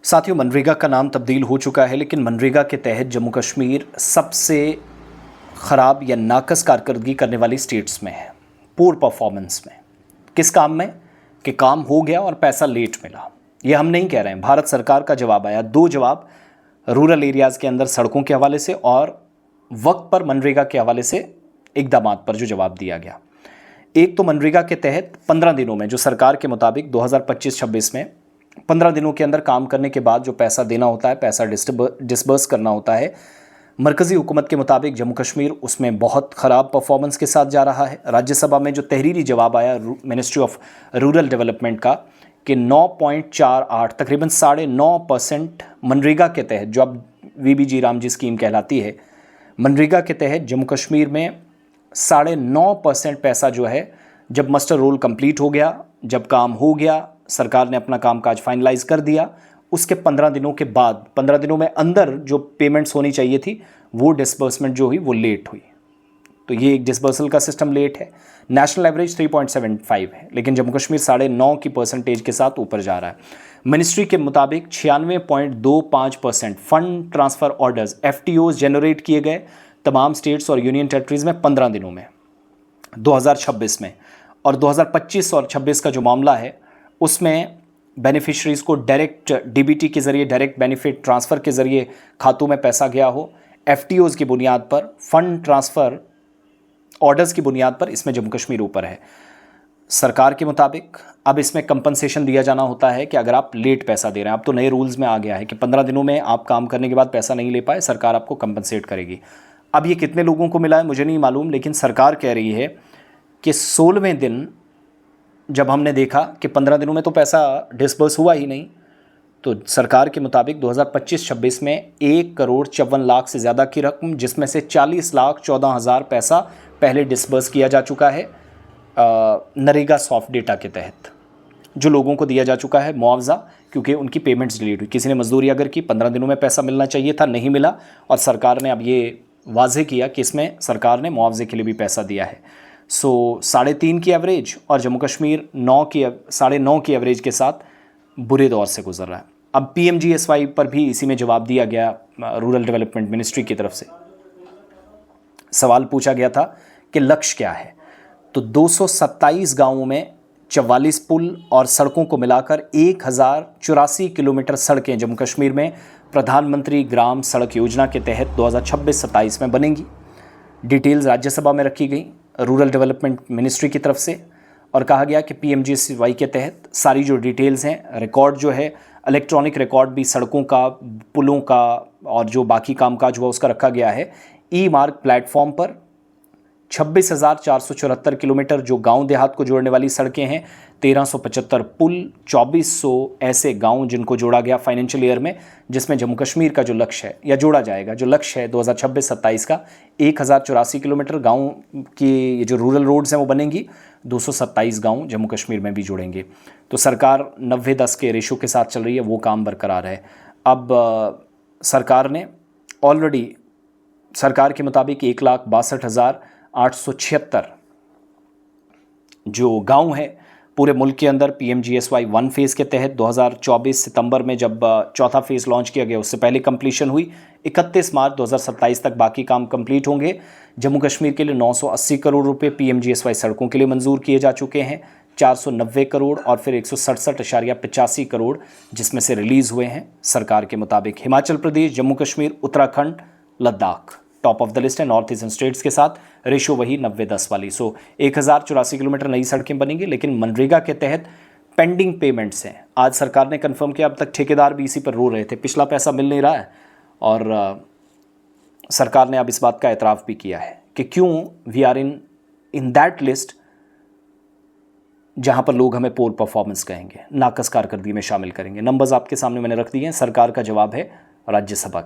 साथियों, मनरेगा का नाम तब्दील हो चुका है, लेकिन मनरेगा के तहत जम्मू कश्मीर सबसे ख़राब या नाकस कारकर्दगी करने वाली स्टेट्स में है, पुअर परफॉर्मेंस में। किस काम में? कि काम हो गया और पैसा लेट मिला। ये हम नहीं कह रहे हैं, भारत सरकार का जवाब आया। दो जवाब रूरल एरियाज़ के अंदर सड़कों के हवाले से और वक्त पर मनरेगा के हवाले से इकदामात पर जो जवाब दिया गया। एक तो मनरेगा के तहत 15 दिनों में, जो सरकार के मुताबिक 2025-26 में 15 दिनों के अंदर काम करने के बाद जो पैसा देना होता है, पैसा डिसबर्स करना होता है, मरकज़ी हुकूमत के मुताबिक जम्मू कश्मीर उसमें बहुत ख़राब परफॉर्मेंस के साथ जा रहा है। राज्यसभा में जो तहरीरी जवाब आया मिनिस्ट्री ऑफ रूरल डेवलपमेंट का कि 9.48 तकरीबन 9.5% मनरेगा के तहत, जो अब VBG रामजी स्कीम कहलाती है, मनरेगा के तहत जम्मू कश्मीर में 9.5% पैसा जो है, जब मस्टर रोल कंप्लीट हो गया, जब काम हो गया, सरकार ने अपना कामकाज फाइनलाइज कर दिया, उसके 15 दिनों के बाद 15 दिनों में अंदर जो पेमेंट्स होनी चाहिए थी वो डिसबर्समेंट जो हुई वो लेट हुई। तो ये एक डिसबर्सल का सिस्टम लेट है। नेशनल एवरेज 3.75 है, लेकिन जम्मू कश्मीर 9.5 की परसेंटेज के साथ ऊपर जा रहा है। मिनिस्ट्री के मुताबिक 96.25% fund transfer orders FTOs generate किए गए तमाम स्टेट्स और यूनियन टेरिटरीज़ में 15 दिनों में 2026 में। और 2025 और 26 का जो मामला है उसमें बेनिफिशरीज़ को डायरेक्ट DBT के ज़रिए, डायरेक्ट बेनिफिट ट्रांसफ़र के ज़रिए खातों में पैसा गया हो, FTOs की बुनियाद पर, फंड ट्रांसफ़र ऑर्डर्स की बुनियाद पर, इसमें जम्मू कश्मीर ऊपर है। सरकार के मुताबिक अब इसमें कंपनसेशन दिया जाना होता है कि अगर आप लेट पैसा दे रहे हैं। अब तो नए रूल्स में आ गया है कि 15 दिनों में आप काम करने के बाद पैसा नहीं ले पाए, सरकार आपको कंपनसेट करेगी। अब ये कितने लोगों को मिला है मुझे नहीं मालूम, लेकिन सरकार कह रही है कि 16वें दिन जब हमने देखा कि 15 दिनों में तो पैसा डिसबर्स हुआ ही नहीं, तो सरकार के मुताबिक 2025-26 में 1,54,00,000 से ज़्यादा की रकम, जिसमें से 40,14,000 पैसा पहले डिसबर्स किया जा चुका है नरेगा सॉफ्ट डेटा के तहत, जो लोगों को दिया जा चुका है मुआवजा, क्योंकि उनकी पेमेंट्स डिलीट हुई। किसी ने मजदूरी अगर की, 15 दिनों में पैसा मिलना चाहिए था, नहीं मिला, और सरकार ने अब ये वाज़ेह किया कि इसमें सरकार ने मुआवजे के लिए भी पैसा दिया है। 3.5 की एवरेज और जम्मू कश्मीर 9.5 की एवरेज के साथ बुरे दौर से गुजर रहा है। अब PMGSY पर भी इसी में जवाब दिया गया रूरल डेवलपमेंट मिनिस्ट्री की तरफ से। सवाल पूछा गया था कि लक्ष्य क्या है, तो 227 गांवों में 44 पुल और सड़कों को मिलाकर 1084 किलोमीटर सड़कें जम्मू कश्मीर में प्रधानमंत्री ग्राम सड़क योजना के तहत 2026-27 में बनेंगी। डिटेल्स राज्यसभा में रखी गई रूरल डेवलपमेंट मिनिस्ट्री की तरफ से, और कहा गया कि PMGSY के तहत सारी जो डिटेल्स हैं, रिकॉर्ड जो है, इलेक्ट्रॉनिक रिकॉर्ड भी सड़कों का, पुलों का और जो बाकी कामकाज हुआ उसका रखा गया है ई-मार्ग प्लेटफॉर्म पर। 26,474 किलोमीटर जो गांव देहात को जोड़ने वाली सड़कें हैं, 1375 पुल, 2400 ऐसे गांव जिनको जोड़ा गया फाइनेंशियल ईयर में, जिसमें जम्मू कश्मीर का जो लक्ष्य है या जोड़ा जाएगा, जो लक्ष्य है 2026-27 का 1084 किलोमीटर गांव की ये जो रूरल रोड्स हैं वो बनेंगी। 227 गांव जम्मू कश्मीर में भी जुड़ेंगे। तो सरकार 90-10 के रेशो के साथ चल रही है, वो काम बरकरार है। अब सरकार ने ऑलरेडी, सरकार के मुताबिक 1,62,876 जो गांव है पूरे मुल्क के अंदर PMGSY 1 फेज़ के तहत 2024 सितंबर में जब चौथा फेज़ लॉन्च किया गया, उससे पहले कंप्लीशन हुई। 31 मार्च 2027 तक बाकी काम कंप्लीट होंगे। जम्मू कश्मीर के लिए 980 करोड़ रुपए PMGSY सड़कों के लिए मंजूर किए जा चुके हैं, 490 करोड़ और फिर 167.85 करोड़ जिसमें से रिलीज़ हुए हैं सरकार के मुताबिक। Himachal Pradesh, Jammu Kashmir, Uttarakhand, Ladakh top of the list है नॉर्थ ईस्टर्न स्टेट्स के साथ, रेशो वही 90-10 वाली। 1084 किलोमीटर नई सड़कें बनेंगी, लेकिन मनरेगा के तहत पेंडिंग पेमेंट्स हैं। आज सरकार ने कंफर्म किया, अब तक ठेकेदार भी इसी पर रो रहे थे, पिछला पैसा मिल नहीं रहा है, और सरकार ने अब इस बात का एतराफ़ भी किया है कि क्यों we are in that list जहां पर लोग हमें पोर परफॉर्मेंस कहेंगे, नाकस कारकर्दगी में शामिल करेंगे। नंबर्स आपके सामने मैंने रख दिए हैं। सरकार का जवाब है राज्यसभा के।